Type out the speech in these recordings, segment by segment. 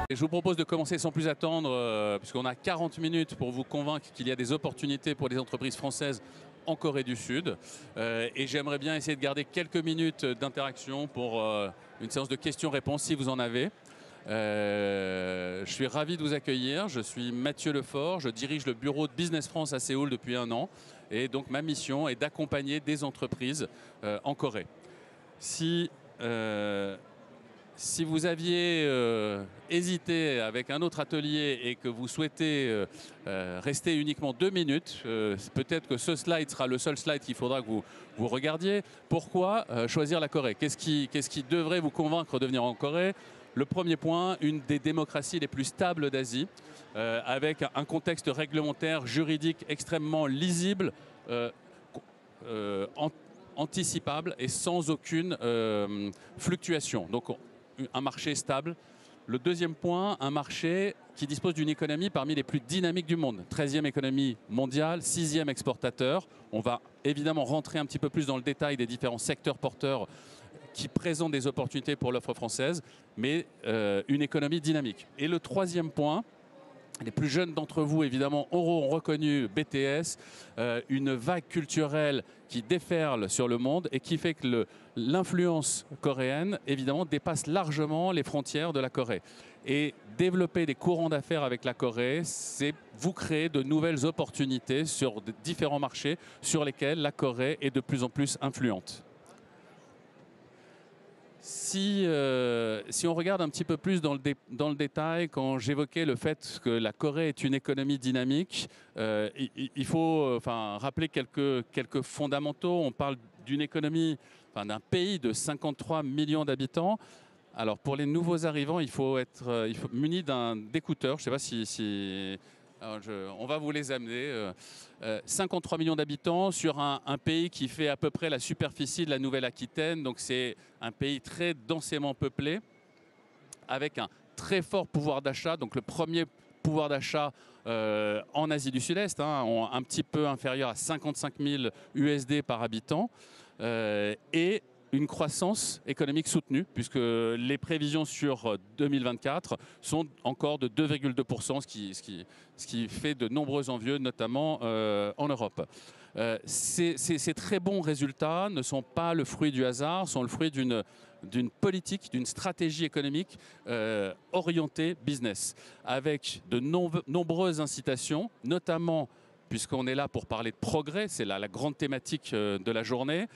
Et je vous propose de commencer sans plus attendre, puisqu'on a 40 minutes pour vous convaincre qu'il y a des opportunités pour les entreprises françaises en Corée du Sud. Et j'aimerais bien essayer de garder quelques minutes d'interaction pour une séance de questions-réponses si vous en avez. Je suis ravi de vous accueillir. Je suis Mathieu Lefort. Je dirige le bureau de Business France à Séoul depuis 1 an. Et donc ma mission est d'accompagner des entreprises en Corée. Si vous aviez hésité avec un autre atelier et que vous souhaitez rester uniquement 2 minutes, peut-être que ce slide sera le seul slide qu'il faudra que vous regardiez. Pourquoi choisir la Corée? Qu'est-ce qui devrait vous convaincre de venir en Corée? Le premier point, une des démocraties les plus stables d'Asie, avec un contexte réglementaire, juridique extrêmement lisible, anticipable et sans aucune fluctuation. Donc un marché stable. Le deuxième point, un marché qui dispose d'une économie parmi les plus dynamiques du monde. 13e économie mondiale, 6e exportateur. On va évidemment rentrer un petit peu plus dans le détail des différents secteurs porteurs qui présentent des opportunités pour l'offre française, mais une économie dynamique. Et le troisième point, les plus jeunes d'entre vous, évidemment, auront reconnu BTS, une vague culturelle qui déferle sur le monde et qui fait que l'influence coréenne, évidemment, dépasse largement les frontières de la Corée. Et développer des courants d'affaires avec la Corée, c'est vous créer de nouvelles opportunités sur différents marchés sur lesquels la Corée est de plus en plus influente. Si on regarde un petit peu plus dans le détail, quand j'évoquais le fait que la Corée est une économie dynamique, il faut rappeler quelques fondamentaux. On parle d'une économie, d'un pays de 53 millions d'habitants. Alors pour les nouveaux arrivants, il faut être muni d'écouteurs. Je ne sais pas si on va vous les amener. 53 millions d'habitants sur un pays qui fait à peu près la superficie de la Nouvelle-Aquitaine. Donc c'est un pays très densément peuplé, avec un très fort pouvoir d'achat. Donc le premier pouvoir d'achat en Asie du Sud-Est, un petit peu inférieur à 55 000 USD par habitant. Et une croissance économique soutenue, puisque les prévisions sur 2024 sont encore de 2,2%, ce qui fait de nombreux envieux, notamment en Europe. Ces très bons résultats ne sont pas le fruit du hasard, sont le fruit d'une politique, d'une stratégie économique orientée business, avec de nombreuses incitations, notamment, puisqu'on est là pour parler de progrès, c'est la grande thématique de la journée,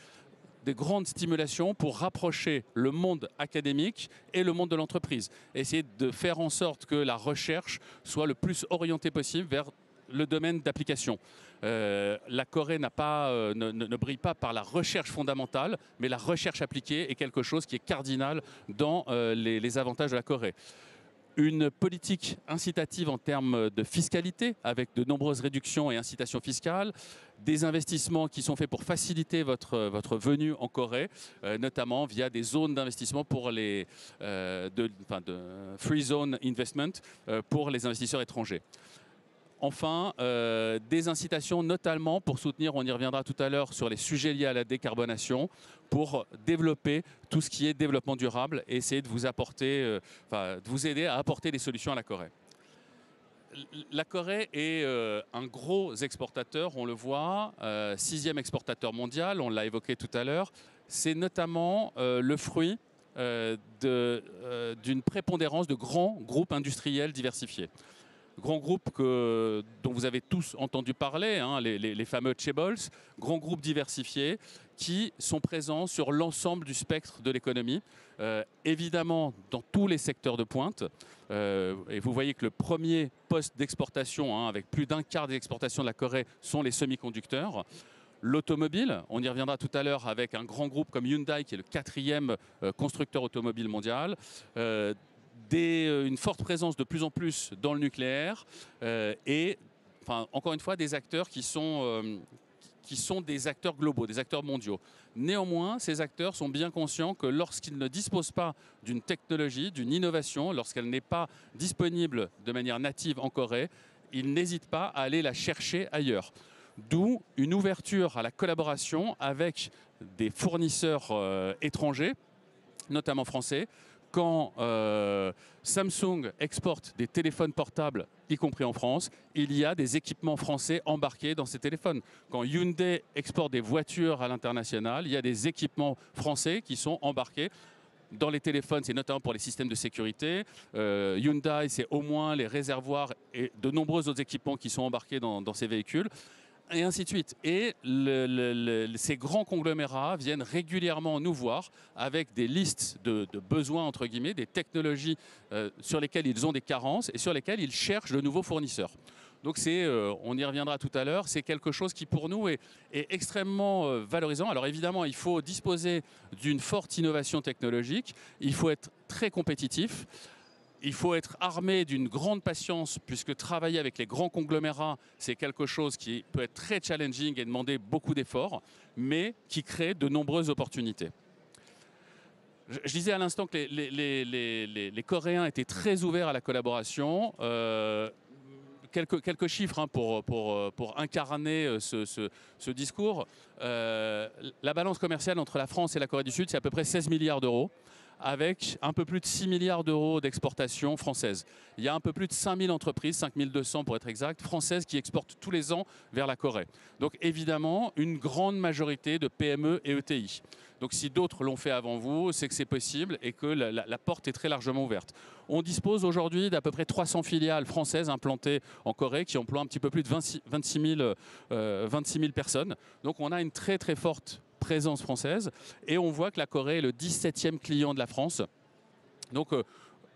des grandes stimulations pour rapprocher le monde académique et le monde de l'entreprise. Essayer de faire en sorte que la recherche soit le plus orientée possible vers le domaine d'application. La Corée ne brille pas par la recherche fondamentale, mais la recherche appliquée est quelque chose qui est cardinal dans les avantages de la Corée. Une politique incitative en termes de fiscalité, avec de nombreuses réductions et incitations fiscales, des investissements qui sont faits pour faciliter votre venue en Corée, notamment via des zones d'investissement pour de free zone investment pour les investisseurs étrangers. Enfin, des incitations notamment pour soutenir, on y reviendra tout à l'heure, sur les sujets liés à la décarbonation, pour développer tout ce qui est développement durable et essayer de vous aider à apporter des solutions à la Corée. La Corée est un gros exportateur, on le voit, 6e exportateur mondial, on l'a évoqué tout à l'heure. C'est notamment le fruit d'une prépondérance de grands groupes industriels diversifiés. Grands groupes dont vous avez tous entendu parler, les fameux chaebols, grands groupes diversifiés qui sont présents sur l'ensemble du spectre de l'économie, évidemment dans tous les secteurs de pointe. Et vous voyez que le premier poste d'exportation, avec plus d'un quart des exportations de la Corée, sont les semi-conducteurs. L'automobile, on y reviendra tout à l'heure avec un grand groupe comme Hyundai, qui est le 4e constructeur automobile mondial. Une forte présence de plus en plus dans le nucléaire et, encore une fois, des acteurs qui sont des acteurs globaux, des acteurs mondiaux. Néanmoins, ces acteurs sont bien conscients que lorsqu'ils ne disposent pas d'une technologie, d'une innovation, lorsqu'elle n'est pas disponible de manière native en Corée, ils n'hésitent pas à aller la chercher ailleurs. D'où une ouverture à la collaboration avec des fournisseurs étrangers, notamment français, Quand Samsung exporte des téléphones portables, y compris en France, il y a des équipements français embarqués dans ces téléphones. Quand Hyundai exporte des voitures à l'international, il y a des équipements français qui sont embarqués dans les téléphones, c'est notamment pour les systèmes de sécurité. Hyundai, c'est au moins les réservoirs et de nombreux autres équipements qui sont embarqués dans ces véhicules. Et ainsi de suite. Et ces grands conglomérats viennent régulièrement nous voir avec des listes de besoins, entre guillemets, des technologies sur lesquelles ils ont des carences et sur lesquelles ils cherchent de nouveaux fournisseurs. Donc on y reviendra tout à l'heure, c'est quelque chose qui pour nous est extrêmement valorisant. Alors évidemment, il faut disposer d'une forte innovation technologique, il faut être très compétitif. Il faut être armé d'une grande patience, puisque travailler avec les grands conglomérats, c'est quelque chose qui peut être très challenging et demander beaucoup d'efforts, mais qui crée de nombreuses opportunités. Je disais à l'instant que les Coréens étaient très ouverts à la collaboration. Quelques chiffres pour incarner ce discours. La balance commerciale entre la France et la Corée du Sud, c'est à peu près 16 milliards d'euros, avec un peu plus de 6 milliards d'euros d'exportation française. Il y a un peu plus de 5000 entreprises, 5200 pour être exact, françaises qui exportent tous les ans vers la Corée. Donc évidemment, une grande majorité de PME et ETI. Donc si d'autres l'ont fait avant vous, c'est que c'est possible et que la porte est très largement ouverte. On dispose aujourd'hui d'à peu près 300 filiales françaises implantées en Corée qui emploient un petit peu plus de 26 000 personnes. Donc on a une très très forte présence française et on voit que la Corée est le 17e client de la France. Donc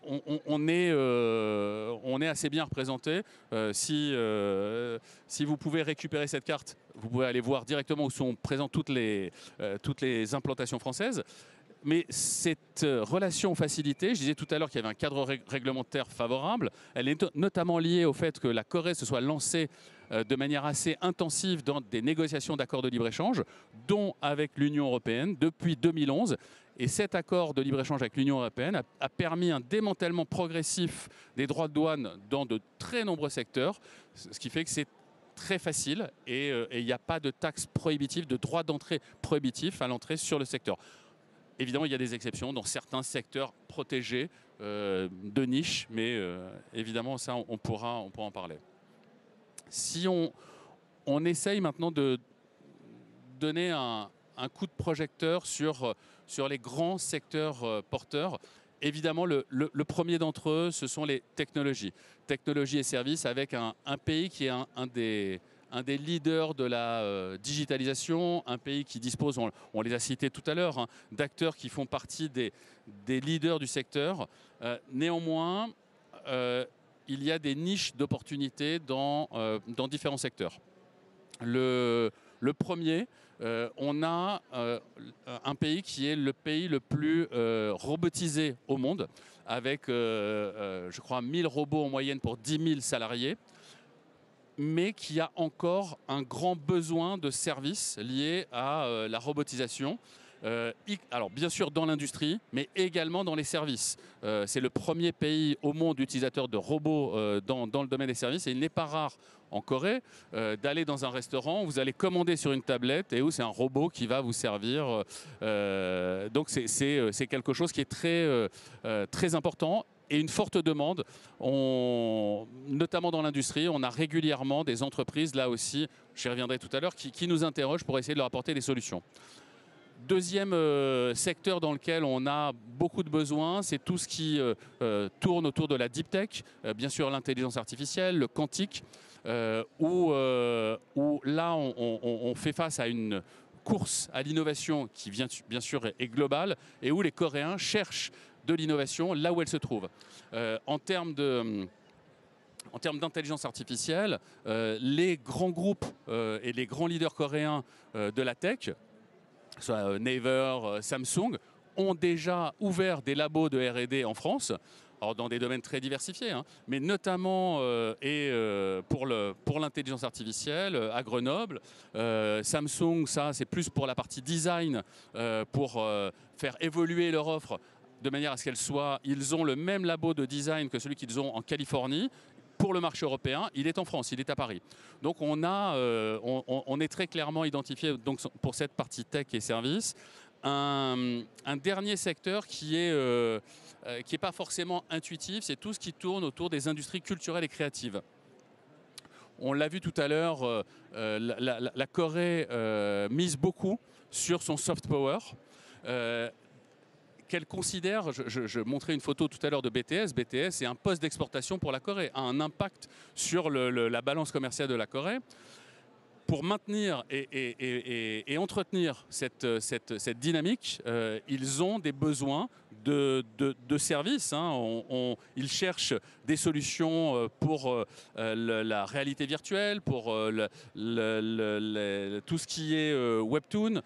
on est assez bien représenté. Si vous pouvez récupérer cette carte, vous pouvez aller voir directement où sont présentes toutes les implantations françaises. Mais cette relation facilitée, je disais tout à l'heure qu'il y avait un cadre réglementaire favorable, elle est notamment liée au fait que la Corée se soit lancée de manière assez intensive dans des négociations d'accords de libre-échange, dont avec l'Union européenne depuis 2011. Et cet accord de libre-échange avec l'Union européenne a permis un démantèlement progressif des droits de douane dans de très nombreux secteurs, ce qui fait que c'est très facile et il n'y a pas de taxes prohibitives, de droits d'entrée prohibitifs à l'entrée sur le secteur. Évidemment, il y a des exceptions dans certains secteurs protégés de niche, mais évidemment, ça, on pourra en parler. Si on essaye maintenant de donner un coup de projecteur sur les grands secteurs porteurs, évidemment, le premier d'entre eux, ce sont les technologies. Technologies et services avec un pays qui est un des leaders de la digitalisation, un pays qui dispose, on les a cités tout à l'heure, hein, d'acteurs qui font partie des leaders du secteur. Néanmoins, il y a des niches d'opportunités dans différents secteurs. Le premier, on a un pays qui est le pays le plus robotisé au monde, avec, je crois, 1000 robots en moyenne pour 10 000 salariés, mais qui a encore un grand besoin de services liés à la robotisation. Alors bien sûr dans l'industrie, mais également dans les services. C'est le premier pays au monde utilisateur de robots dans le domaine des services et il n'est pas rare en Corée d'aller dans un restaurant, vous allez commander sur une tablette et où c'est un robot qui va vous servir. Donc c'est quelque chose qui est très important. Et une forte demande, notamment dans l'industrie, on a régulièrement des entreprises, là aussi, j'y reviendrai tout à l'heure, qui nous interrogent pour essayer de leur apporter des solutions. Deuxième secteur dans lequel on a beaucoup de besoins, c'est tout ce qui tourne autour de la deep tech, bien sûr l'intelligence artificielle, le quantique, où là on fait face à une course à l'innovation qui bien sûr est globale et où les Coréens cherchent de l'innovation là où elle se trouve. En termes d'intelligence artificielle, les grands groupes et les grands leaders coréens de la tech, soit Naver, Samsung, ont déjà ouvert des labos de R&D en France, alors dans des domaines très diversifiés, hein, mais notamment pour l'intelligence artificielle à Grenoble. Samsung, ça c'est plus pour la partie design, pour faire évoluer leur offre de manière à ce qu'elle soit... Ils ont le même labo de design que celui qu'ils ont en Californie. Pour le marché européen, il est en France, il est à Paris. Donc on est très clairement identifié donc, pour cette partie tech et services Un dernier secteur qui est pas forcément intuitif, c'est tout ce qui tourne autour des industries culturelles et créatives. On l'a vu tout à l'heure, la Corée mise beaucoup sur son soft power. Qu'elle considère, je montrais une photo tout à l'heure de BTS, BTS est un poste d'exportation pour la Corée, a un impact sur la balance commerciale de la Corée. Pour maintenir et entretenir cette dynamique, ils ont des besoins de services. Ils cherchent des solutions pour la réalité virtuelle, pour tout ce qui est webtoon.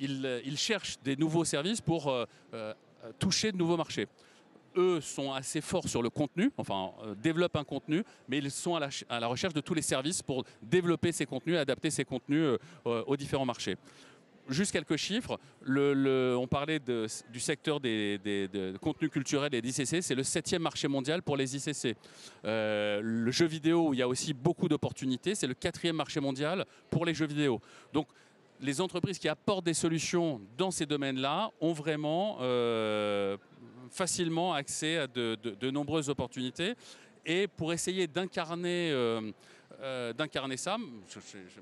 Ils cherchent des nouveaux services pour toucher de nouveaux marchés. Eux sont assez forts sur le contenu, enfin développent un contenu, mais ils sont à la recherche de tous les services pour développer ces contenus, adapter ces contenus aux différents marchés. Juste quelques chiffres, on parlait du secteur des contenus culturels et des ICC, c'est le 7e marché mondial pour les ICC. Le jeu vidéo, où il y a aussi beaucoup d'opportunités, c'est le 4e marché mondial pour les jeux vidéo. Donc, les entreprises qui apportent des solutions dans ces domaines-là ont vraiment facilement accès à de nombreuses opportunités. Et pour essayer d'incarner ça,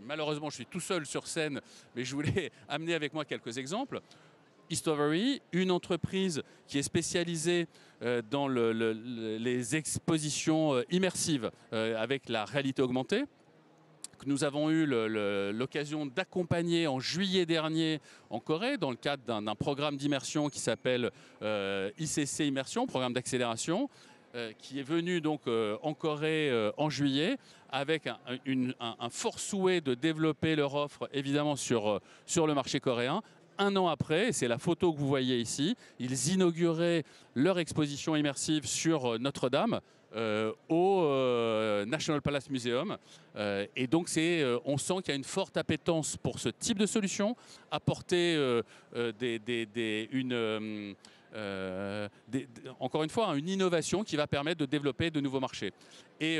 malheureusement je suis tout seul sur scène, mais je voulais amener avec moi quelques exemples. Eastovery, une entreprise qui est spécialisée dans les expositions immersives avec la réalité augmentée, que nous avons eu l'occasion d'accompagner en juillet dernier en Corée dans le cadre d'un programme d'immersion qui s'appelle ICC Immersion, programme d'accélération, qui est venu donc en Corée en juillet avec un fort souhait de développer leur offre évidemment sur le marché coréen. Un an après, et c'est la photo que vous voyez ici, ils inauguraient leur exposition immersive sur Notre-Dame au National Palace Museum. Et donc, on sent qu'il y a une forte appétence pour ce type de solution, apporter encore une fois, une innovation qui va permettre de développer de nouveaux marchés. Et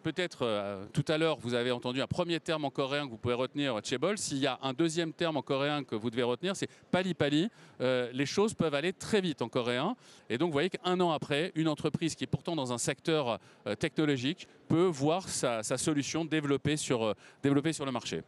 peut-être, tout à l'heure, vous avez entendu un premier terme en coréen que vous pouvez retenir, chaebol. S'il y a un deuxième terme en coréen que vous devez retenir, c'est pali pali. Les choses peuvent aller très vite en coréen. Et donc, vous voyez qu'un an après, une entreprise qui est pourtant dans un secteur technologique peut voir sa solution développée sur le marché.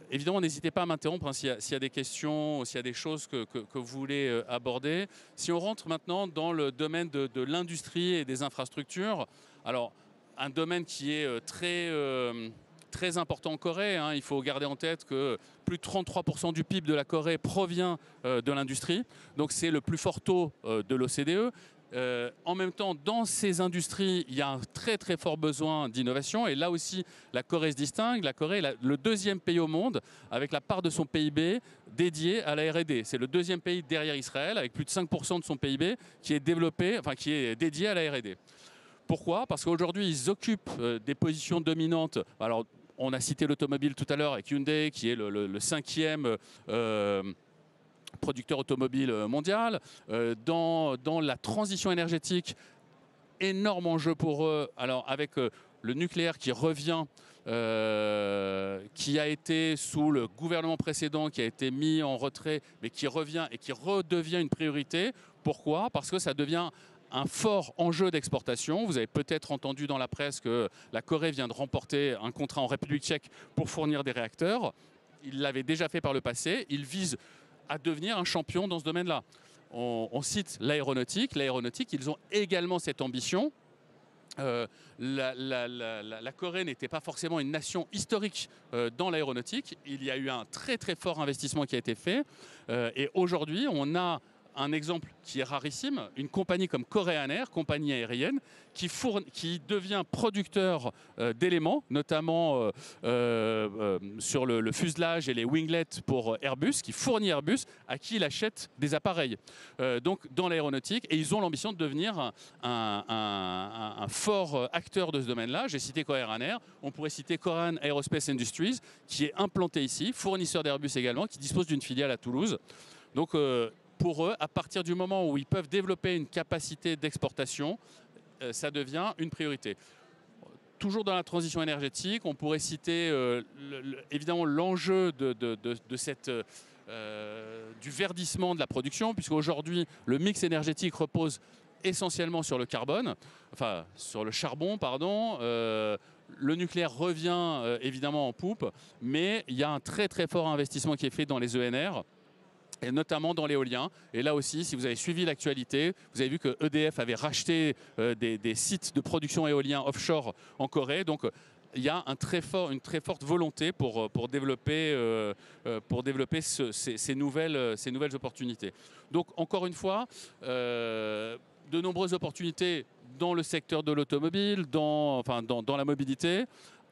Évidemment, n'hésitez pas à m'interrompre s'il y a des questions, s'il y a des choses que vous voulez aborder. Si on rentre maintenant dans le domaine de l'industrie et des infrastructures, alors un domaine qui est très important en Corée, il faut garder en tête que plus de 33% du PIB de la Corée provient de l'industrie, donc c'est le plus fort taux de l'OCDE. En même temps, dans ces industries, il y a un très très fort besoin d'innovation. Et là aussi, la Corée se distingue. La Corée est le deuxième pays au monde avec la part de son PIB dédiée à la R&D. C'est le deuxième pays derrière Israël avec plus de 5% de son PIB qui est dédié à la R&D. Pourquoi? Parce qu'aujourd'hui, ils occupent des positions dominantes. Alors, on a cité l'automobile tout à l'heure avec Hyundai, qui est le 5e producteur automobile mondial. Dans la transition énergétique, énorme enjeu pour eux. Alors avec le nucléaire qui revient, qui a été sous le gouvernement précédent, qui a été mis en retrait, mais qui revient et qui redevient une priorité. Pourquoi? Parce que ça devient un fort enjeu d'exportation. Vous avez peut-être entendu dans la presse que la Corée vient de remporter un contrat en République tchèque pour fournir des réacteurs. Il l'avait déjà fait par le passé. Il vise à devenir un champion dans ce domaine-là. On cite l'aéronautique. L'aéronautique, ils ont également cette ambition. La Corée n'était pas forcément une nation historique dans l'aéronautique. Il y a eu un très très fort investissement qui a été fait. Et aujourd'hui, on a un exemple qui est rarissime, une compagnie comme Korean Air, compagnie aérienne, qui devient producteur d'éléments, notamment sur le fuselage et les winglets pour Airbus, qui fournit Airbus, à qui il achète des appareils. Donc dans l'aéronautique, et ils ont l'ambition de devenir un fort acteur de ce domaine-là. J'ai cité Korean Air, on pourrait citer Korean Aerospace Industries, qui est implanté ici, fournisseur d'Airbus également, qui dispose d'une filiale à Toulouse. Donc pour eux, à partir du moment où ils peuvent développer une capacité d'exportation, ça devient une priorité. toujours dans la transition énergétique, on pourrait citer évidemment l'enjeu de cette, du verdissement de la production, puisqu'aujourd'hui le mix énergétique repose essentiellement sur le carbone, enfin sur le charbon, pardon. Le nucléaire revient évidemment en poupe, mais il y a un très très fort investissement qui est fait dans les ENR, et notamment dans l'éolien. Et là aussi, si vous avez suivi l'actualité, vous avez vu que EDF avait racheté des sites de production éolien offshore en Corée. Donc il y a une très forte volonté pour développer, ces nouvelles opportunités. Donc encore une fois, de nombreuses opportunités dans le secteur de l'automobile, dans la mobilité,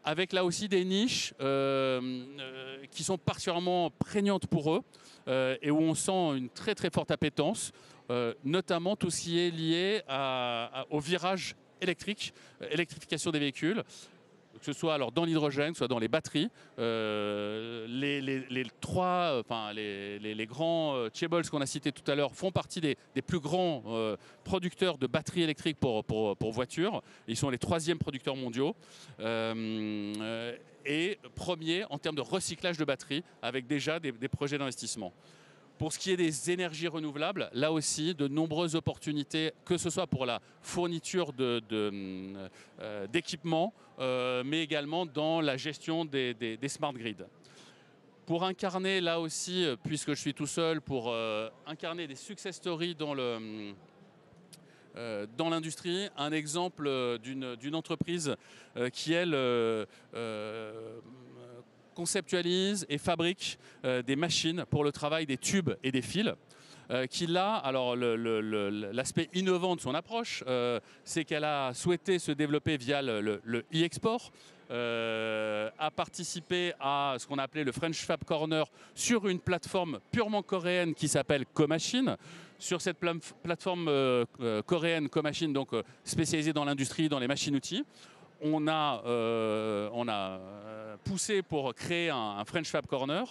avec là aussi des niches qui sont particulièrement prégnantes pour eux et où on sent une très très forte appétence, notamment tout ce qui est lié au virage électrique, électrification des véhicules, que ce soit alors dans l'hydrogène, soit dans les batteries. Les grands chaebols qu'on a cités tout à l'heure font partie des plus grands producteurs de batteries électriques pour voitures. Ils sont les 3e producteurs mondiaux. Et premiers en termes de recyclage de batteries, avec déjà des projets d'investissement. Pour ce qui est des énergies renouvelables, là aussi, de nombreuses opportunités, que ce soit pour la fourniture d'équipements, mais également dans la gestion des smart grids. Pour incarner, là aussi, puisque je suis tout seul, pour incarner des success stories dans l'industrie, un exemple d'une entreprise qui, elle, conceptualise et fabrique des machines pour le travail des tubes et des fils. Qui là, alors l'aspect innovant de son approche, c'est qu'elle a souhaité se développer via le e-export, a participé à ce qu'on a appelé le French Fab Corner sur une plateforme purement coréenne qui s'appelle Comachine. Sur cette plateforme coréenne Comachine, donc spécialisée dans l'industrie, dans les machines-outils, on a poussé pour créer un French Fab Corner.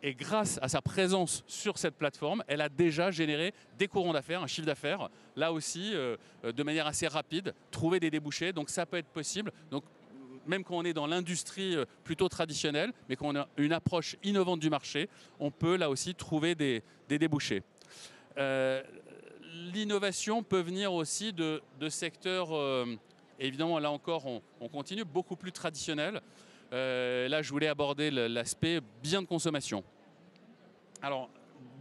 Et grâce à sa présence sur cette plateforme, elle a déjà généré des courants d'affaires, un chiffre d'affaires, là aussi, de manière assez rapide, trouver des débouchés. Donc ça peut être possible. Donc, même quand on est dans l'industrie plutôt traditionnelle, mais qu'on a une approche innovante du marché, on peut là aussi trouver des débouchés. L'innovation peut venir aussi de secteurs, évidemment là encore on continue, beaucoup plus traditionnels. Là, je voulais aborder l'aspect biens de consommation. Alors,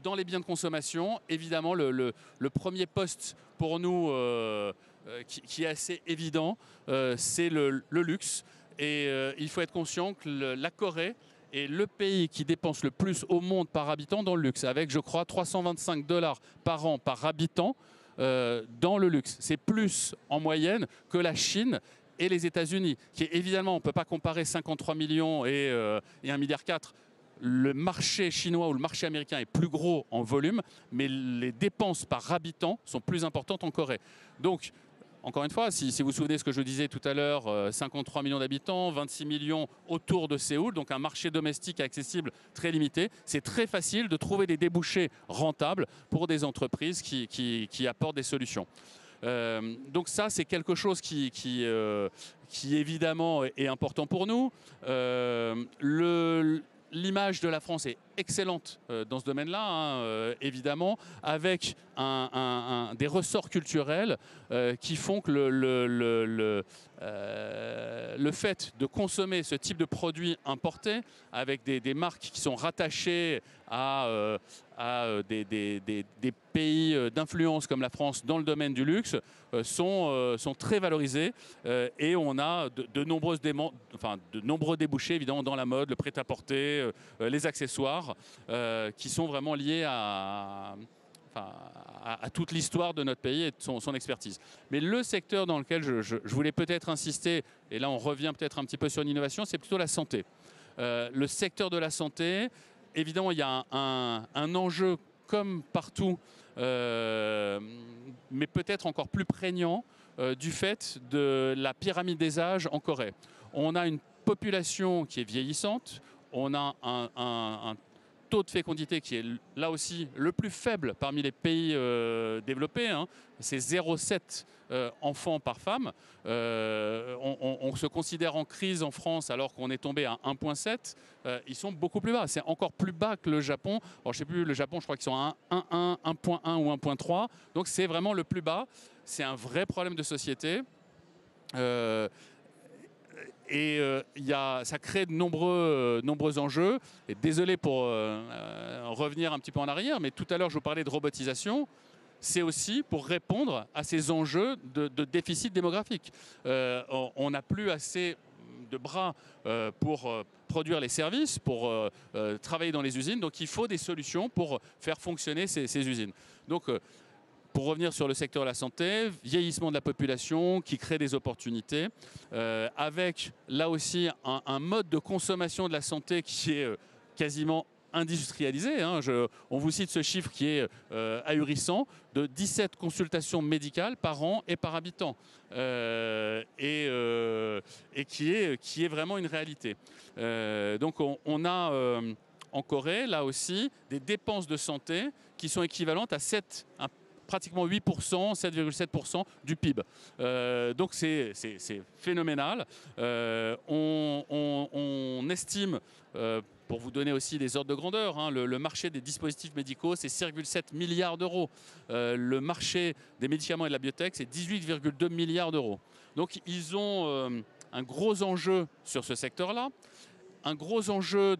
dans les biens de consommation, évidemment, le premier poste pour nous qui est assez évident, c'est le luxe. Et il faut être conscient que la Corée est le pays qui dépense le plus au monde par habitant dans le luxe, avec, je crois, 325 $ par an par habitant dans le luxe. C'est plus en moyenne que la Chine et les États-Unis, qui est évidemment, on ne peut pas comparer 53 millions et 1,4 milliard. Le marché chinois ou le marché américain est plus gros en volume, mais les dépenses par habitant sont plus importantes en Corée. Donc, encore une fois, si vous vous souvenez de ce que je disais tout à l'heure, 53 millions d'habitants, 26 millions autour de Séoul, donc un marché domestique accessible très limité, c'est très facile de trouver des débouchés rentables pour des entreprises qui apportent des solutions. Donc ça, c'est quelque chose qui évidemment est important pour nous. L'image de la France est excellente dans ce domaine-là, hein, évidemment, avec des ressorts culturels qui font que le fait de consommer ce type de produits importés avec des marques qui sont rattachées à des pays d'influence comme la France dans le domaine du luxe sont très valorisés et on a de nombreux débouchés évidemment dans la mode, le prêt-à-porter, les accessoires qui sont vraiment liés à toute l'histoire de notre pays et de son expertise. Mais le secteur dans lequel je voulais peut-être insister, et là on revient peut-être un petit peu sur l'innovation, c'est plutôt la santé. Le secteur de la santé, évidemment il y a un enjeu comme partout, mais peut-être encore plus prégnant du fait de la pyramide des âges en Corée. On a une population qui est vieillissante, on a taux de fécondité qui est là aussi le plus faible parmi les pays développés, hein. C'est 0,7 enfants par femme. On se considère en crise en France alors qu'on est tombé à 1,7. Ils sont beaucoup plus bas. C'est encore plus bas que le Japon. Alors, je ne sais plus, le Japon, je crois qu'ils sont à 1,1, 1,1 ou 1,3. Donc c'est vraiment le plus bas. C'est un vrai problème de société. Ça crée de nombreux enjeux. Et désolé pour revenir un petit peu en arrière, mais tout à l'heure, je vous parlais de robotisation. C'est aussi pour répondre à ces enjeux de déficit démographique. On n'a plus assez de bras pour produire les services, pour travailler dans les usines. Donc, il faut des solutions pour faire fonctionner ces usines. Donc, pour revenir sur le secteur de la santé, vieillissement de la population qui crée des opportunités, avec là aussi un mode de consommation de la santé qui est quasiment industrialisé. Hein. On vous cite ce chiffre qui est ahurissant, de 17 consultations médicales par an et par habitant, et qui est vraiment une réalité. Donc on a en Corée, là aussi, des dépenses de santé qui sont équivalentes à pratiquement 8%, 7,7% du PIB. Donc c'est phénoménal. On estime, pour vous donner aussi des ordres de grandeur, hein, le marché des dispositifs médicaux, c'est 6,7 milliards d'euros. Le marché des médicaments et de la biotech, c'est 18,2 milliards d'euros. Donc ils ont un gros enjeu sur ce secteur-là. Un gros enjeu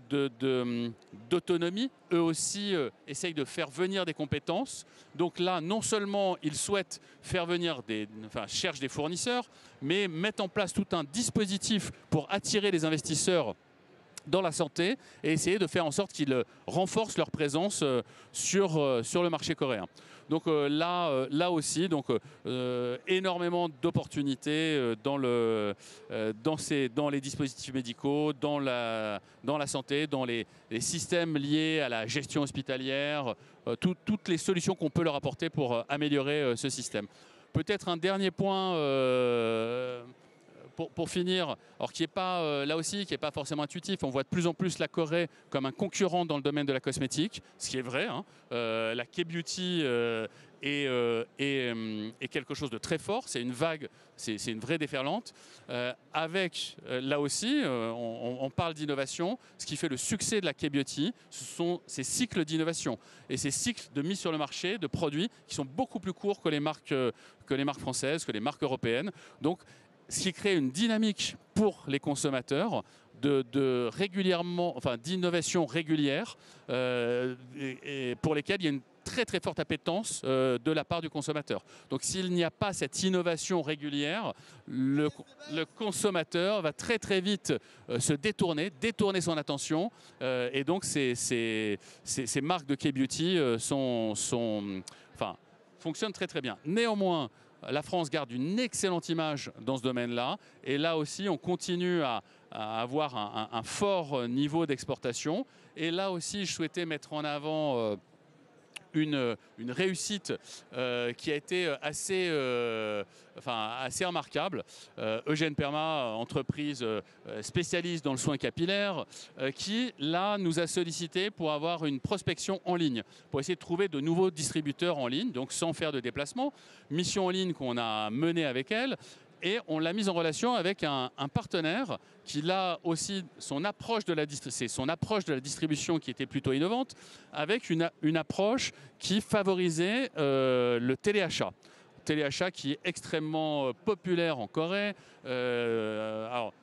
d'autonomie. Eux aussi essayent de faire venir des compétences. Donc là, non seulement ils souhaitent faire venir cherchent des fournisseurs, mais mettent en place tout un dispositif pour attirer les investisseurs dans la santé et essayer de faire en sorte qu'ils renforcent leur présence sur le marché coréen. Donc là aussi, énormément d'opportunités dans les dispositifs médicaux, dans la santé, dans les systèmes liés à la gestion hospitalière, toutes les solutions qu'on peut leur apporter pour améliorer ce système. Peut-être un dernier point pour finir, alors qui n'est pas là aussi, qui n'est pas forcément intuitif. On voit de plus en plus la Corée comme un concurrent dans le domaine de la cosmétique, ce qui est vrai. Hein. La K-beauty est quelque chose de très fort. C'est une vague, c'est une vraie déferlante. Avec là aussi, on parle d'innovation. Ce qui fait le succès de la K-beauty, ce sont ces cycles d'innovation et ces cycles de mise sur le marché de produits qui sont beaucoup plus courts que les marques françaises, que les marques européennes. Donc ce qui crée une dynamique pour les consommateurs d'innovation régulière et pour lesquelles il y a une très très forte appétence de la part du consommateur. Donc s'il n'y a pas cette innovation régulière, le consommateur va très très vite se détourner son attention et donc ces marques de K-beauty fonctionnent très très bien. Néanmoins, la France garde une excellente image dans ce domaine-là. Et là aussi, on continue à avoir un fort niveau d'exportation. Et là aussi, je souhaitais mettre en avant une réussite qui a été assez remarquable. Eugène Perma, entreprise spécialiste dans le soin capillaire, qui là nous a sollicité pour avoir une prospection en ligne, pour essayer de trouver de nouveaux distributeurs en ligne, donc sans faire de déplacement. Mission en ligne qu'on a menée avec elle. Et on l'a mise en relation avec un partenaire qui là aussi, son approche de la distribution qui était plutôt innovante, avec une approche qui favorisait le téléachat. Téléachat qui est extrêmement populaire en Corée. Alors,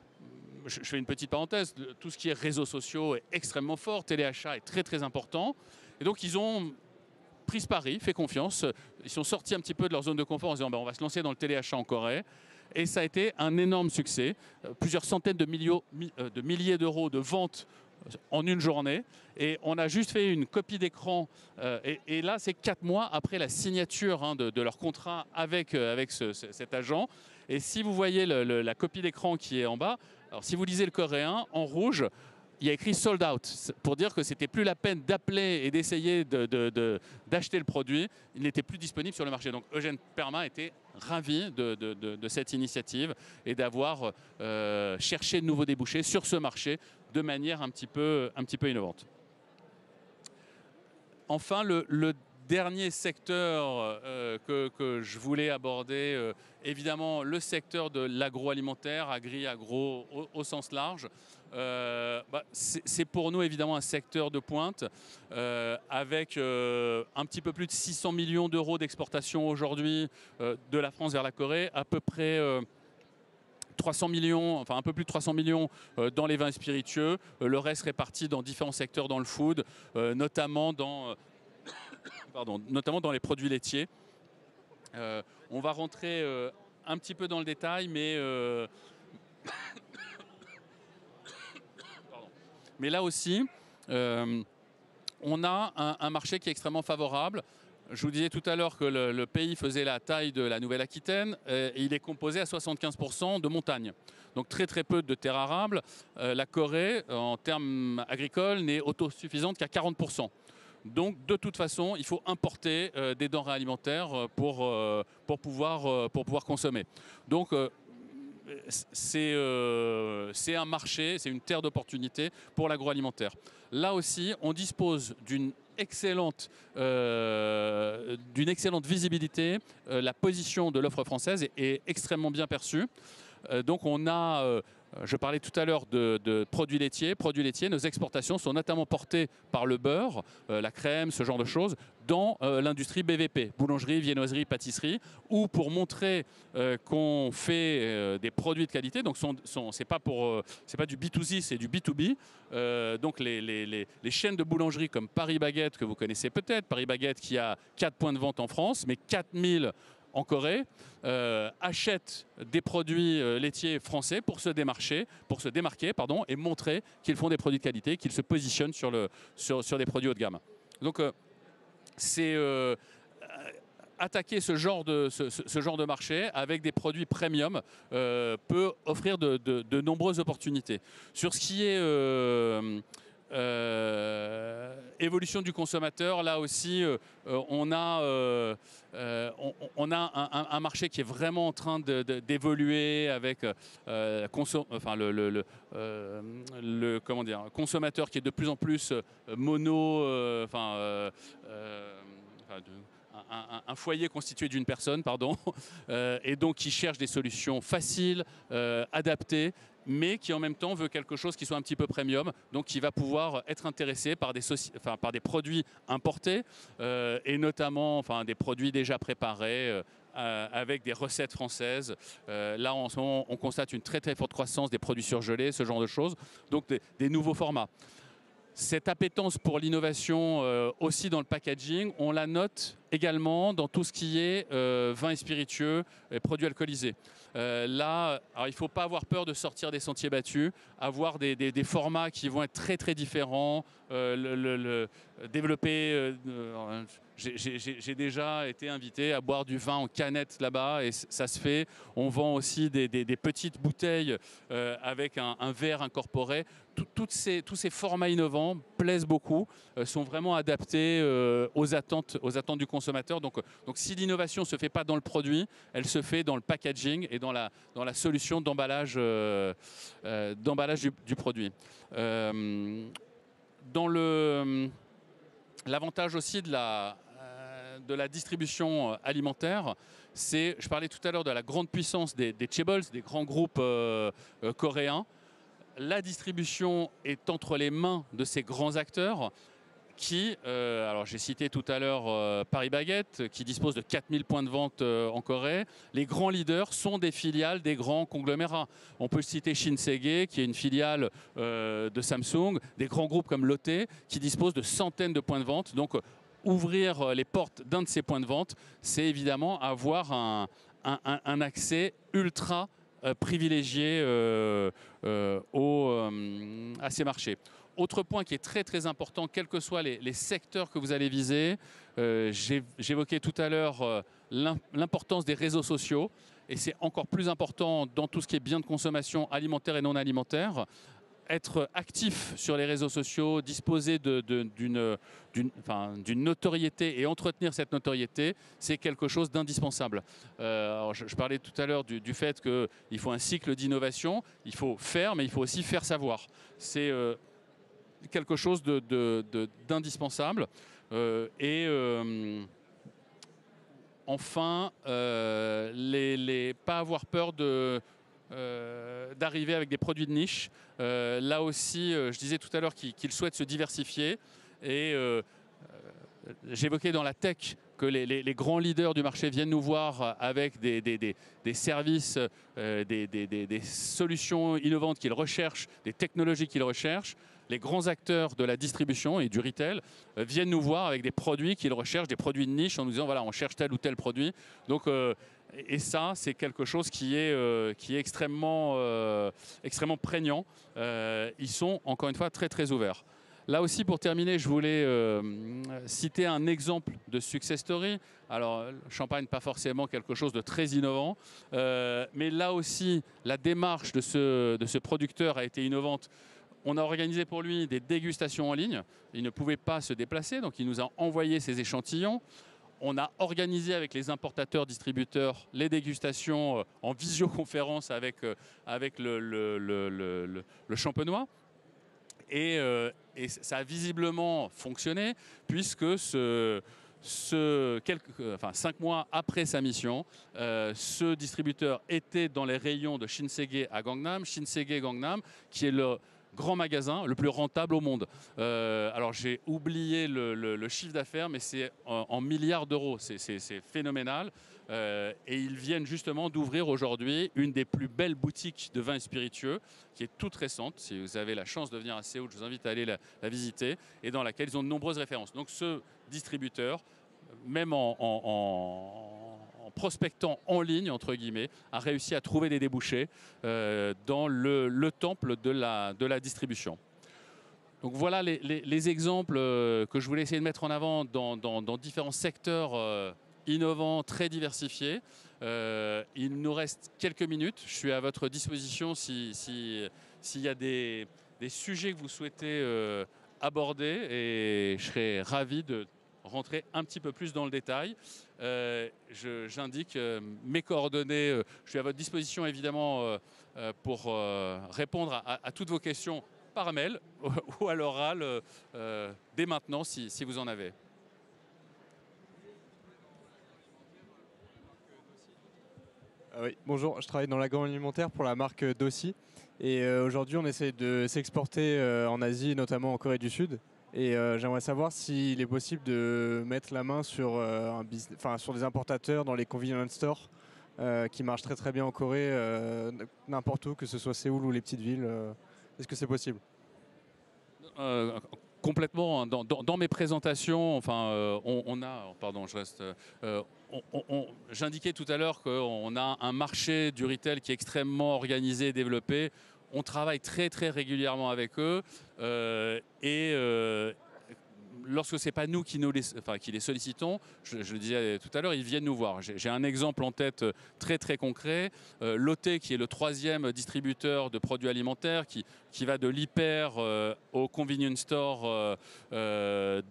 je fais une petite parenthèse, tout ce qui est réseaux sociaux est extrêmement fort, téléachat est très très important. Et donc ils ont pris ce pari, fait confiance, ils sont sortis un petit peu de leur zone de confort en se disant on va se lancer dans le téléachat en Corée. Et ça a été un énorme succès, plusieurs centaines de milliers d'euros de ventes en une journée. Et on a juste fait une copie d'écran. Et là, c'est 4 mois après la signature de leur contrat avec cet agent. Et si vous voyez la copie d'écran qui est en bas, alors si vous lisez le coréen, en rouge, il y a écrit sold out, pour dire que c'était plus la peine d'appeler et d'essayer d'acheter le produit. Il n'était plus disponible sur le marché. Donc Eugène Perma était ravi de cette initiative et d'avoir cherché de nouveaux débouchés sur ce marché de manière un petit peu innovante. Enfin, le dernier secteur que je voulais aborder, évidemment le secteur de l'agroalimentaire, agro au sens large. C'est pour nous évidemment un secteur de pointe avec un petit peu plus de 600 millions d'euros d'exportation aujourd'hui de la France vers la Corée, à peu près 300 millions, enfin un peu plus de 300 millions dans les vins spiritueux, le reste réparti dans différents secteurs dans le food, notamment dans les produits laitiers. On va rentrer un petit peu dans le détail, mais là aussi, on a un marché qui est extrêmement favorable. Je vous disais tout à l'heure que le pays faisait la taille de la Nouvelle-Aquitaine et il est composé à 75% de montagnes. Donc très très peu de terres arables. La Corée, en termes agricoles, n'est autosuffisante qu'à 40%. Donc de toute façon, il faut importer des denrées alimentaires pour pouvoir consommer. Donc c'est un marché, c'est une terre d'opportunité pour l'agroalimentaire. Là aussi, on dispose d'une excellente visibilité. La position de l'offre française est extrêmement bien perçue. Donc on a, je parlais tout à l'heure de produits laitiers. Nos exportations sont notamment portées par le beurre, la crème, ce genre de choses, dans l'industrie BVP, boulangerie, viennoiserie, pâtisserie, où pour montrer qu'on fait des produits de qualité, donc c'est pas du B2C, c'est du B2B. Donc les chaînes de boulangerie comme Paris Baguette, que vous connaissez peut-être, Paris Baguette qui a 4 points de vente en France, mais 4000 en Corée, achètent des produits laitiers français pour se démarquer, et montrer qu'ils font des produits de qualité, qu'ils se positionnent sur des produits haut de gamme. Donc c'est attaquer ce genre de marché avec des produits premium peut offrir de nombreuses opportunités. Sur ce qui est évolution du consommateur, là aussi on a un marché qui est vraiment en train d'évoluer avec le consommateur qui est de plus en plus un foyer constitué d'une personne, et donc qui cherche des solutions faciles, adaptées, mais qui en même temps veut quelque chose qui soit un petit peu premium, donc qui va pouvoir être intéressé par des produits importés, et notamment des produits déjà préparés, avec des recettes françaises. Là, en ce moment, on constate une très très forte croissance des produits surgelés, ce genre de choses, donc des nouveaux formats. Cette appétence pour l'innovation aussi dans le packaging, on la note également dans tout ce qui est vin et spiritueux et produits alcoolisés. Là, alors il ne faut pas avoir peur de sortir des sentiers battus, avoir des formats qui vont être très très différents, développer. J'ai déjà été invité à boire du vin en canette là-bas et ça se fait. On vend aussi des petites bouteilles avec un verre incorporé. Tous ces formats innovants plaisent beaucoup, sont vraiment adaptés aux attentes du consommateur. Donc si l'innovation ne se fait pas dans le produit, elle se fait dans le packaging et dans la solution d'emballage du produit. L'avantage aussi de la distribution alimentaire, je parlais tout à l'heure de la grande puissance des chaebols, des grands groupes coréens. La distribution est entre les mains de ces grands acteurs qui, alors j'ai cité tout à l'heure Paris Baguette, qui dispose de 4000 points de vente en Corée. Les grands leaders sont des filiales des grands conglomérats. On peut citer Shinsegae, qui est une filiale de Samsung, des grands groupes comme Lotte, qui disposent de centaines de points de vente. Donc, ouvrir les portes d'un de ces points de vente, c'est évidemment avoir un accès ultra privilégié à ces marchés. Autre point qui est très très important, quels que soient les secteurs que vous allez viser, j'évoquais tout à l'heure l'importance des réseaux sociaux, et c'est encore plus important dans tout ce qui est biens de consommation alimentaire et non alimentaire. Être actif sur les réseaux sociaux, disposer d'une notoriété et entretenir cette notoriété, c'est quelque chose d'indispensable. Je parlais tout à l'heure du fait qu'il faut un cycle d'innovation, il faut faire, mais il faut aussi faire savoir. C'est quelque chose d'indispensable. Enfin, pas avoir peur d'arriver avec des produits de niche. Là aussi, je disais tout à l'heure qu'ils souhaitent se diversifier. Et j'évoquais dans la tech que les grands leaders du marché viennent nous voir avec des services, des solutions innovantes qu'ils recherchent, des technologies qu'ils recherchent. Les grands acteurs de la distribution et du retail viennent nous voir avec des produits qu'ils recherchent, des produits de niche, en nous disant voilà, on cherche tel ou tel produit. Donc, et ça, c'est quelque chose qui est extrêmement prégnant. Ils sont, encore une fois, très, très ouverts. Là aussi, pour terminer, je voulais citer un exemple de success story. Alors, Champagne, pas forcément quelque chose de très innovant, mais là aussi, la démarche de ce producteur a été innovante. On a organisé pour lui des dégustations en ligne. Il ne pouvait pas se déplacer, donc il nous a envoyé ses échantillons. On a organisé avec les importateurs, distributeurs, les dégustations en visioconférence avec le champenois. Et ça a visiblement fonctionné, puisque 5 mois après sa mission, ce distributeur était dans les rayons de Shinsegae à Gangnam. Shinsegae Gangnam, qui est le grand magasin le plus rentable au monde. Alors j'ai oublié le chiffre d'affaires, mais c'est en milliards d'euros. C'est phénoménal. Et ils viennent justement d'ouvrir aujourd'hui une des plus belles boutiques de vins spiritueux, qui est toute récente. Si vous avez la chance de venir à Séoul, je vous invite à aller la visiter, et dans laquelle ils ont de nombreuses références. Donc ce distributeur, même en prospectant en ligne, entre guillemets, a réussi à trouver des débouchés dans le temple de la distribution. Donc voilà les exemples que je voulais essayer de mettre en avant dans différents secteurs innovants, très diversifiés. Il nous reste quelques minutes. Je suis à votre disposition s'il y a des sujets que vous souhaitez aborder, et je serai ravi de rentrer un petit peu plus dans le détail. J'indique mes coordonnées. Je suis à votre disposition évidemment pour répondre à toutes vos questions par mail ou à l'oral dès maintenant si vous en avez. Oui, bonjour, je travaille dans l'agroalimentaire pour la marque Dossi. Et aujourd'hui, on essaie de s'exporter en Asie, notamment en Corée du Sud. Et j'aimerais savoir s'il est possible de mettre la main sur, sur des importateurs dans les convenience stores qui marchent très très bien en Corée, n'importe où, que ce soit Séoul ou les petites villes. Est-ce que c'est possible ? Complètement. Dans mes présentations, j'indiquais tout à l'heure qu'on a un marché du retail qui est extrêmement organisé et développé. On travaille très très régulièrement avec eux lorsque ce n'est pas nous qui les sollicitons, je le disais tout à l'heure, ils viennent nous voir. J'ai un exemple en tête très très concret. Lotte, qui est le 3e distributeur de produits alimentaires, qui va de l'hyper au convenience store, qui a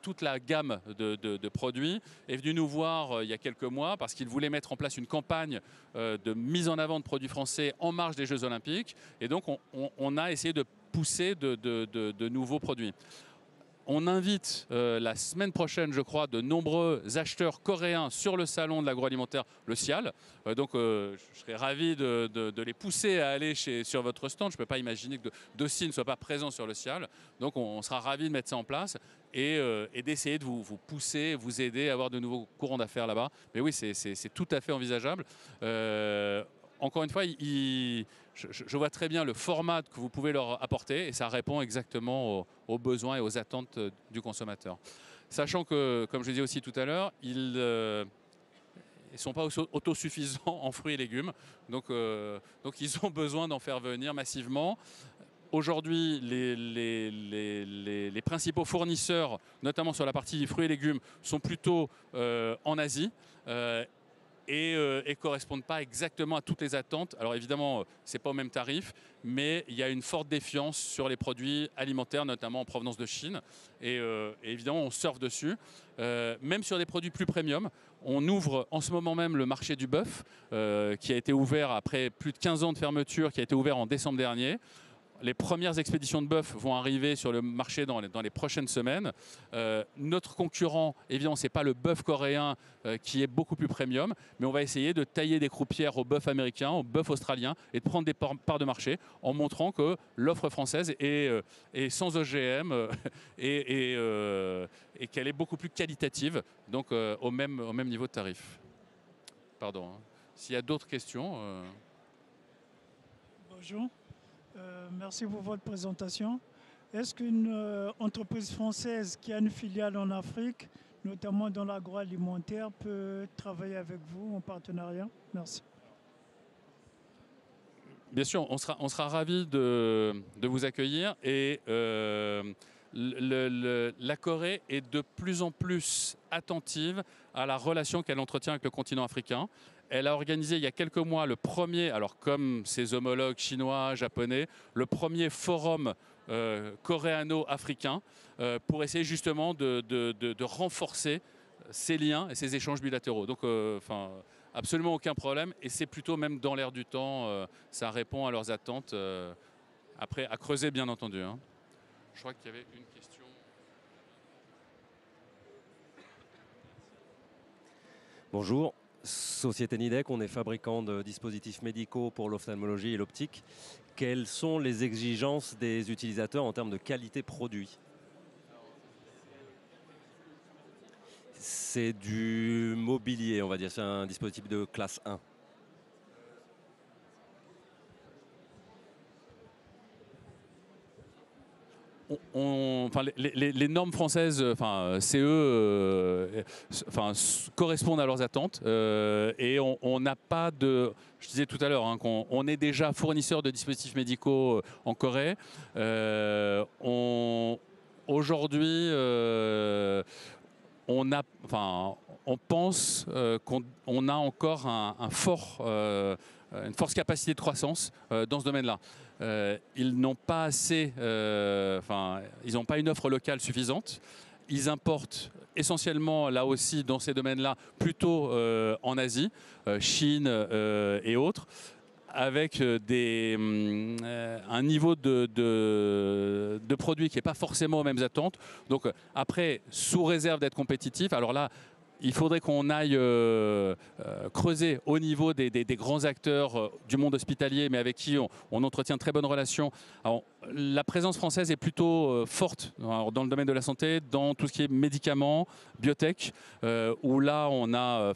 toute la gamme de produits, est venu nous voir il y a quelques mois parce qu'il voulait mettre en place une campagne de mise en avant de produits français en marge des Jeux Olympiques. Et donc on a essayé de pousser de nouveaux produits. On invite la semaine prochaine, je crois, de nombreux acheteurs coréens sur le salon de l'agroalimentaire, le SIAL. Donc, je serais ravi de les pousser à aller sur votre stand. Je ne peux pas imaginer que Dossi ne soit pas présent sur le SIAL. Donc, on sera ravi de mettre ça en place et d'essayer de vous pousser, vous aider à avoir de nouveaux courants d'affaires là-bas. Mais oui, c'est tout à fait envisageable. Encore une fois, je vois très bien le format que vous pouvez leur apporter, et ça répond exactement aux besoins et aux attentes du consommateur. Sachant que, comme je l'ai dit aussi tout à l'heure, ils ne sont pas autosuffisants en fruits et légumes. Donc ils ont besoin d'en faire venir massivement. Aujourd'hui, les principaux fournisseurs, notamment sur la partie fruits et légumes, sont plutôt en Asie. Et ne correspondent pas exactement à toutes les attentes. Alors évidemment, ce n'est pas au même tarif, mais il y a une forte défiance sur les produits alimentaires, notamment en provenance de Chine. Et évidemment, on surfe dessus. Même sur des produits plus premium, on ouvre en ce moment même le marché du bœuf, qui a été ouvert après plus de 15 ans de fermeture, qui a été ouvert en décembre dernier. les premières expéditions de bœuf vont arriver sur le marché dans les prochaines semaines. Notre concurrent, évidemment, ce n'est pas le bœuf coréen qui est beaucoup plus premium, mais on va essayer de tailler des croupières au bœuf américain, au bœuf australien et de prendre des parts de marché en montrant que l'offre française est sans OGM et qu'elle est beaucoup plus qualitative, donc au même niveau de tarif. Pardon. Hein. S'il y a d'autres questions. Bonjour. Merci pour votre présentation. Est-ce qu'une entreprise française qui a une filiale en Afrique, notamment dans l'agroalimentaire, peut travailler avec vous en partenariat? Merci. Bien sûr, on sera ravis de vous accueillir et la Corée est de plus en plus attentive à la relation qu'elle entretient avec le continent africain. Elle a organisé il y a quelques mois le premier, alors comme ses homologues chinois, japonais, le premier forum coréano-africain pour essayer justement de renforcer ces liens et ces échanges bilatéraux. Donc, absolument aucun problème et c'est plutôt même dans l'air du temps, ça répond à leurs attentes. Après, à creuser bien entendu. Hein. Je crois qu'il y avait une question. Bonjour. Société Nidec, on est fabricant de dispositifs médicaux pour l'ophtalmologie et l'optique. Quelles sont les exigences des utilisateurs en termes de qualité produit? C'est du mobilier, on va dire. C'est un dispositif de classe 1. Les normes françaises, CE, correspondent à leurs attentes et on n'a pas de. Je disais tout à l'heure hein, qu'on est déjà fournisseur de dispositifs médicaux en Corée. Aujourd'hui, on pense qu'on a encore une forte capacité de croissance dans ce domaine-là. Ils n'ont pas assez, ils n'ont pas une offre locale suffisante. Ils importent essentiellement, là aussi, dans ces domaines-là, plutôt en Asie, Chine et autres, avec un niveau de produits qui n'est pas forcément aux mêmes attentes. Donc après, sous réserve d'être compétitif, alors là, il faudrait qu'on aille creuser au niveau des grands acteurs du monde hospitalier, mais avec qui on entretient de très bonnes relations. Alors, la présence française est plutôt forte dans le domaine de la santé, dans tout ce qui est médicaments, biotech, où là on a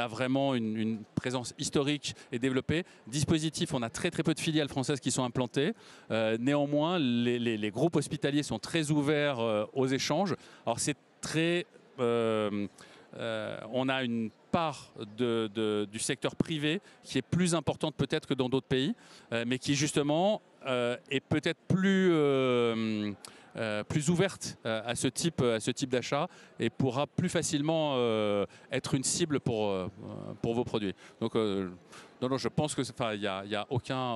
vraiment une présence historique et développée. Dispositifs, on a très peu de filiales françaises qui sont implantées. Néanmoins, les groupes hospitaliers sont très ouverts aux échanges. Alors c'est très... on a une part du secteur privé qui est plus importante peut-être que dans d'autres pays, mais qui justement est peut-être plus ouverte à ce type d'achat et pourra plus facilement être une cible pour vos produits. Donc non, je pense qu'il n'y a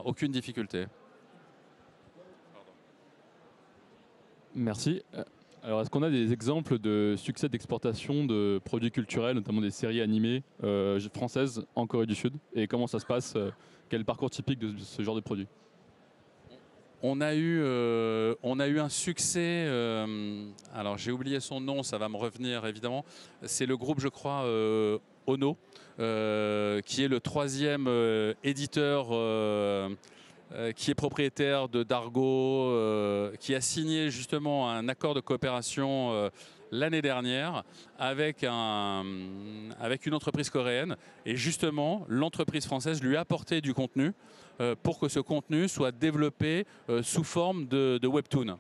aucune difficulté. Merci. Alors, est-ce qu'on a des exemples de succès d'exportation de produits culturels, notamment des séries animées françaises en Corée du Sud? Et comment ça se passe? Quel est le parcours typique de ce genre de produit? On a eu un succès, alors j'ai oublié son nom, ça va me revenir évidemment. C'est le groupe, je crois, Ono, qui est le troisième éditeur qui est propriétaire de Dargo, qui a signé justement un accord de coopération l'année dernière avec une entreprise coréenne. Et justement, l'entreprise française lui a apporté du contenu pour que ce contenu soit développé sous forme de webtoon.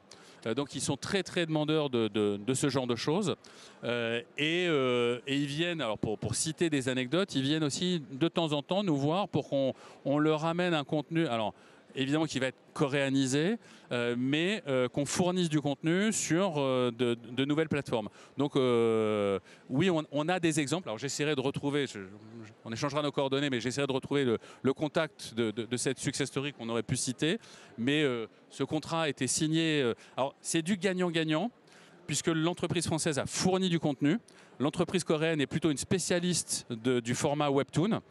Donc ils sont très demandeurs de ce genre de choses. Et ils viennent, alors pour citer des anecdotes, ils viennent aussi de temps en temps nous voir pour qu'on leur amène un contenu. Alors, évidemment qui va être coréanisé, mais qu'on fournisse du contenu sur de nouvelles plateformes. Donc oui, on a des exemples. Alors j'essaierai de retrouver, on échangera nos coordonnées, mais j'essaierai de retrouver le contact de cette success story qu'on aurait pu citer. Mais ce contrat a été signé. Alors c'est du gagnant-gagnant, puisque l'entreprise française a fourni du contenu. L'entreprise coréenne est plutôt une spécialiste du format webtoon.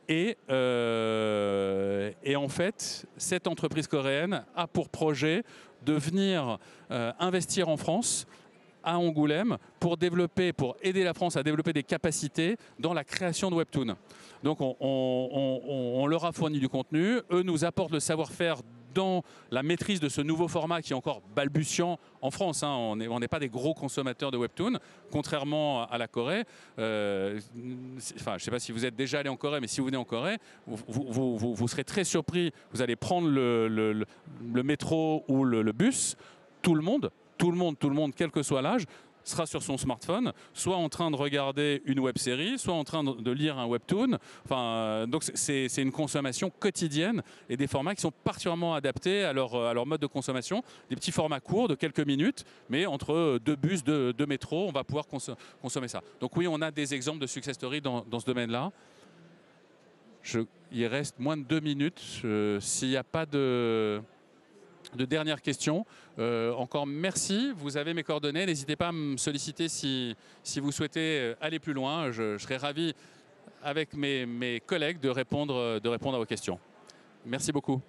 Et en fait, cette entreprise coréenne a pour projet de venir investir en France, à Angoulême, pour aider la France à développer des capacités dans la création de webtoons. Donc on leur a fourni du contenu, eux nous apportent le savoir-faire dans la maîtrise de ce nouveau format qui est encore balbutiant en France. Hein. On n'est pas des gros consommateurs de webtoons, contrairement à la Corée. Je ne sais pas si vous êtes déjà allé en Corée, mais si vous venez en Corée, vous serez très surpris. Vous allez prendre le métro ou le bus, tout le monde, quel que soit l'âge, sera sur son smartphone, soit en train de regarder une web-série, soit en train de lire un webtoon. Donc c'est une consommation quotidienne et des formats qui sont particulièrement adaptés à leur mode de consommation. Des petits formats courts de quelques minutes, mais entre deux bus, deux métros, on va pouvoir consommer ça. Donc oui, on a des exemples de success story dans ce domaine-là. Il reste moins de 2 minutes. S'il n'y a pas de dernières questions. Encore merci, vous avez mes coordonnées, n'hésitez pas à me solliciter si vous souhaitez aller plus loin. Je serai ravi avec mes collègues de répondre à vos questions. Merci beaucoup.